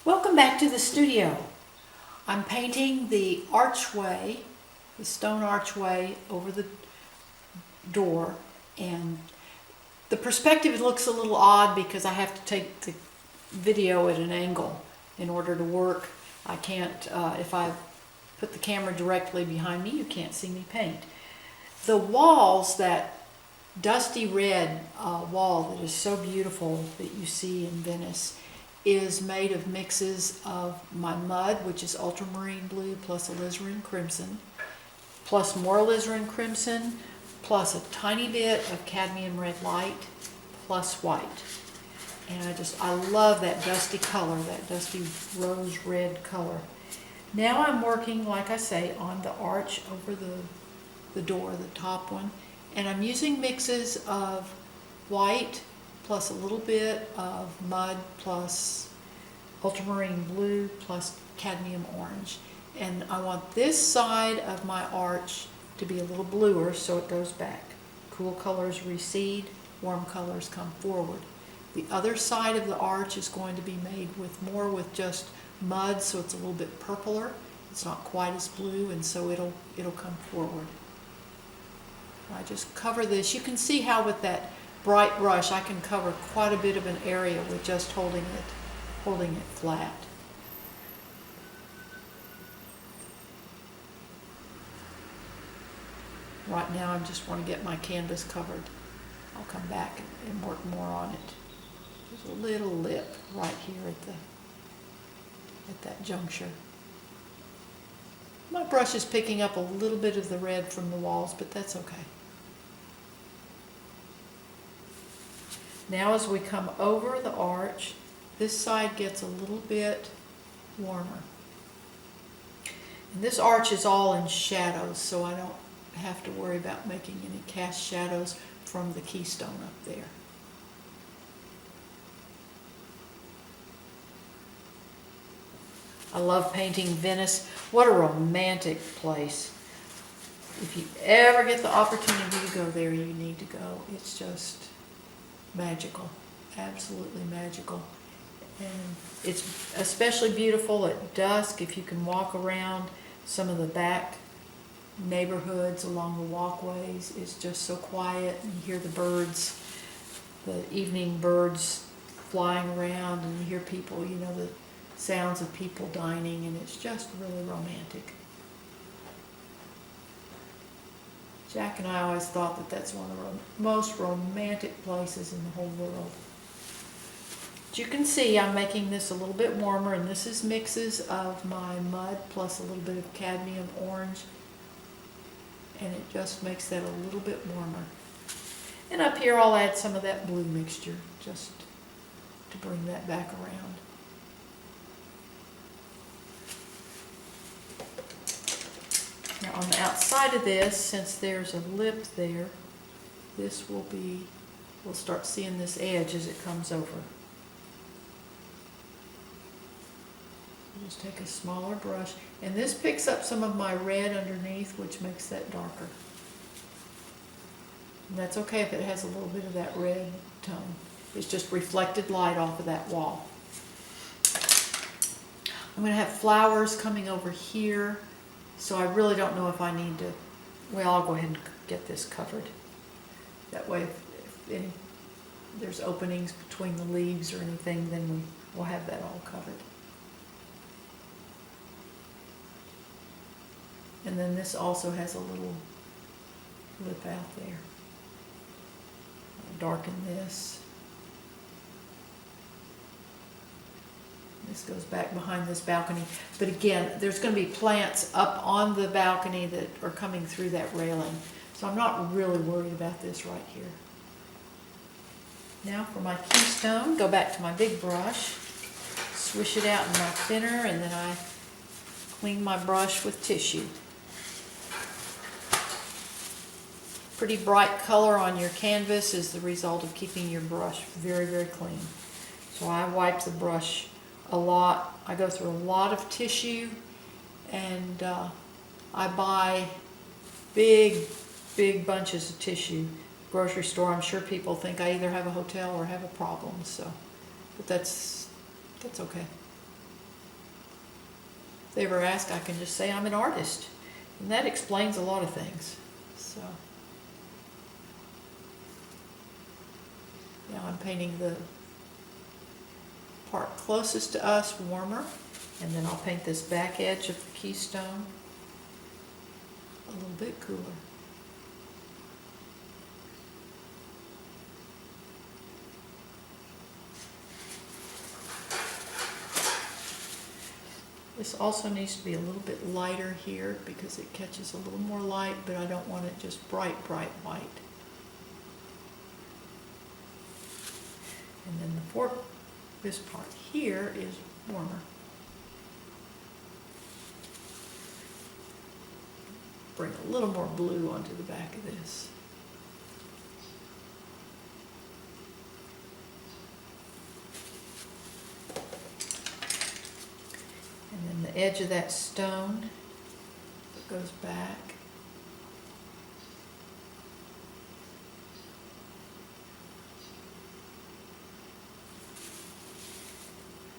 Welcome back to the studio. I'm painting the archway, the stone archway over the door, and the perspective looks a little odd because I have to take the video at an angle in order to work. I can't, if I put the camera directly behind me, you can't see me paint. The walls, that dusty red wall that is so beautiful that you see in Venice, is made of mixes of my mud, which is ultramarine blue plus alizarin crimson, plus more alizarin crimson, plus a tiny bit of cadmium red light, plus white. And I love that dusty color, that dusty rose red color. Now I'm working, like I say, on the arch over the door, the top one, and I'm using mixes of white plus a little bit of mud plus ultramarine blue plus cadmium orange. And I want this side of my arch to be a little bluer so it goes back. Cool colors recede, warm colors come forward. The other side of the arch is going to be made with just mud, so it's a little bit purpler. It's not quite as blue, and so it'll come forward. I just cover this. You can see how with that bright brush I can cover quite a bit of an area with just holding it flat. Right now I just want to get my canvas covered. I'll come back and work more on it. There's a little lip right here at that juncture. My brush is picking up a little bit of the red from the walls, but that's okay. Now as we come over the arch, this side gets a little bit warmer. And this arch is all in shadows, so I don't have to worry about making any cast shadows from the keystone up there. I love painting Venice. What a romantic place. If you ever get the opportunity to go there, you need to go. It's just magical, absolutely magical. And it's especially beautiful at dusk if you can walk around some of the back neighborhoods along the walkways. It's just so quiet, and you hear the birds, the evening birds flying around, and you hear people, the sounds of people dining, and it's just really romantic. Jack and I always thought that that's one of the most romantic places in the whole world. As you can see, I'm making this a little bit warmer, and this is mixes of my mud plus a little bit of cadmium orange, and it just makes that a little bit warmer. And up here I'll add some of that blue mixture just to bring that back around. Now on the outside of this, since there's a lip there, we'll start seeing this edge as it comes over. Just take a smaller brush, and this picks up some of my red underneath, which makes that darker. And that's okay if it has a little bit of that red tone. It's just reflected light off of that wall. I'm going to have flowers coming over here. So I really don't know if I need to, well, I'll go ahead and get this covered. That way if there's openings between the leaves or anything, then we'll have that all covered. And then this also has a little lip out there. I'll darken this. This goes back behind this balcony. But again, there's going to be plants up on the balcony that are coming through that railing. So I'm not really worried about this right here. Now for my keystone, go back to my big brush, swish it out in my thinner, and then I clean my brush with tissue. Pretty bright color on your canvas is the result of keeping your brush very, very clean. So I wipe the brush a lot. I go through a lot of tissue, and I buy big bunches of tissue. Grocery store, I'm sure people think I either have a hotel or have a problem, so, but that's okay. if they ever ask, I can just say I'm an artist. And that explains a lot of things. So now I'm painting the part closest to us warmer, and then I'll paint this back edge of the keystone a little bit cooler. This also needs to be a little bit lighter here because it catches a little more light, but I don't want it just bright, bright white. And then this part here is warmer. Bring a little more blue onto the back of this. And then the edge of that stone that goes back.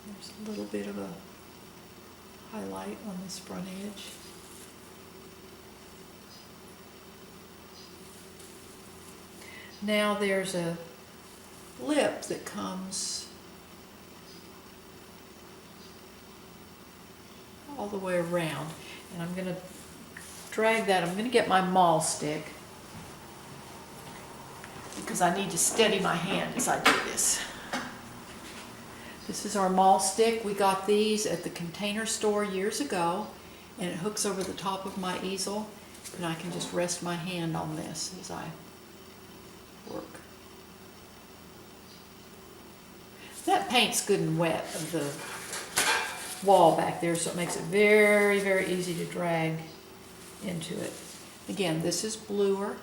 There's a little bit of a highlight on this front edge. Now there's a lip that comes all the way around, and I'm going to drag that. I'm going to get my maul stick because I need to steady my hand as I do this. This is our maul stick. We got these at the Container Store years ago, and it hooks over the top of my easel, and I can just rest my hand on this as I work. That paint's good and wet of the wall back there, so it makes it very, very easy to drag into it. Again, this is bluer.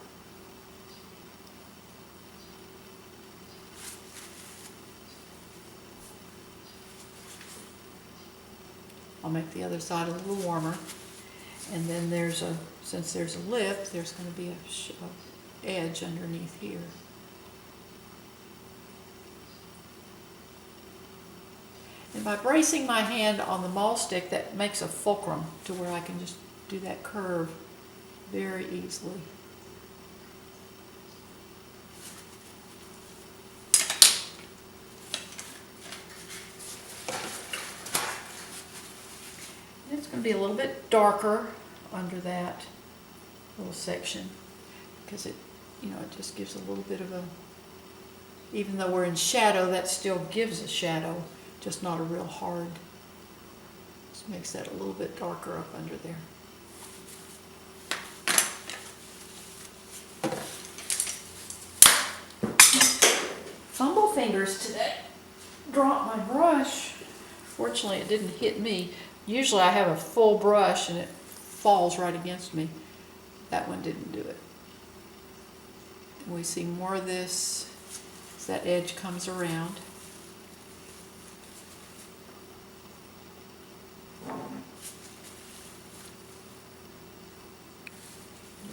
I'll make the other side a little warmer. And then since there's a lip, there's going to be a edge underneath here. And by bracing my hand on the maul stick, that makes a fulcrum to where I can just do that curve very easily. And it's going to be a little bit darker under that little section because it just gives a little bit of a, even though we're in shadow, that still gives a shadow. Just not a real hard. Just makes that a little bit darker up under there. Fumble fingers today. Dropped my brush. Fortunately, it didn't hit me. Usually I have a full brush and it falls right against me. That one didn't do it. We see more of this as that edge comes around.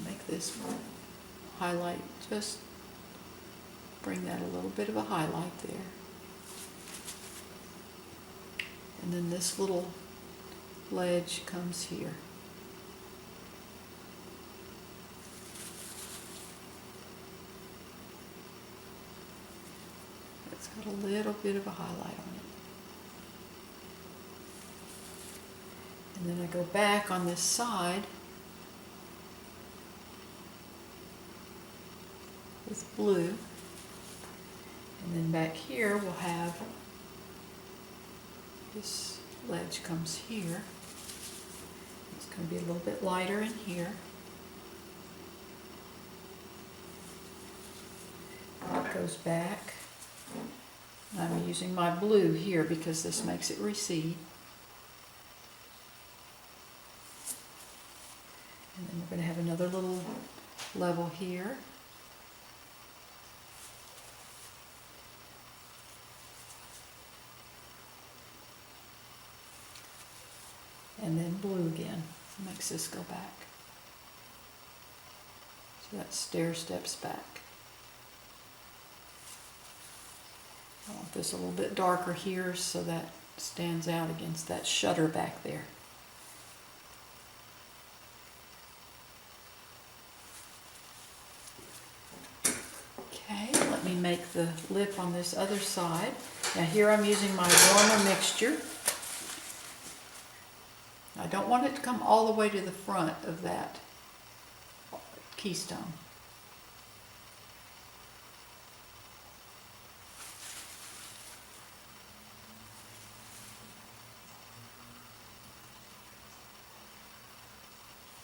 Make this highlight, just bring that a little bit of a highlight there. And then this little ledge comes here. It's got a little bit of a highlight on it. And then I go back on this side with blue, and then back here we'll have this ledge comes here. It's going to be a little bit lighter in here. And it goes back. And I'm using my blue here because this makes it recede. And then we're going to have another little level here. And then blue again. Makes this go back. So that stair steps back. I want this a little bit darker here so that stands out against that shutter back there. me make the lip on this other side. Now here I'm using my warmer mixture. I don't want it to come all the way to the front of that keystone.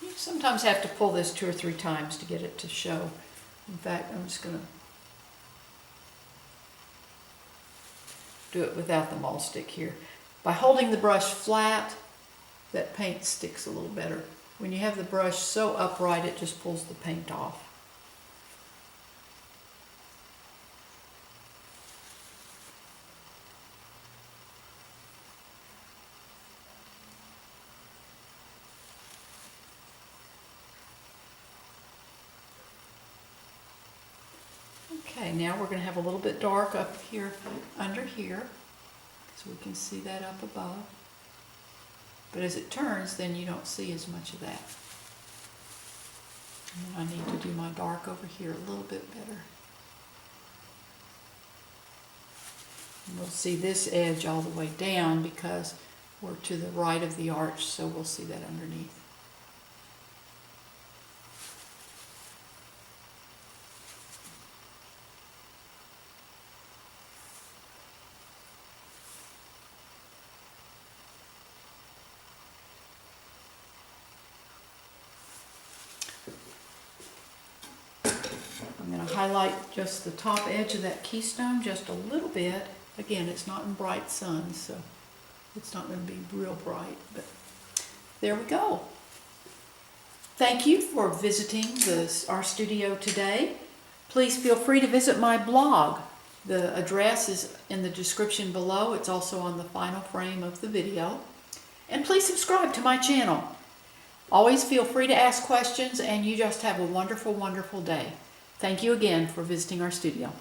You sometimes have to pull this 2 or 3 times to get it to show. In fact, I'm just going to do it without the maul stick here. By holding the brush flat, that paint sticks a little better. When you have the brush so upright, it just pulls the paint off. Okay, now we're going to have a little bit dark up here, under here, so we can see that up above. But as it turns, then you don't see as much of that. And I need to do my dark over here a little bit better. And we'll see this edge all the way down because we're to the right of the arch, so we'll see that underneath. I'm going to highlight just the top edge of that keystone just a little bit. Again, it's not in bright sun, so it's not going to be real bright, but there we go. Thank you for visiting our studio today. Please feel free to visit my blog. The address is in the description below. It's also on the final frame of the video. And please subscribe to my channel. Always feel free to ask questions, and you just have a wonderful, wonderful day. Thank you again for visiting our studio.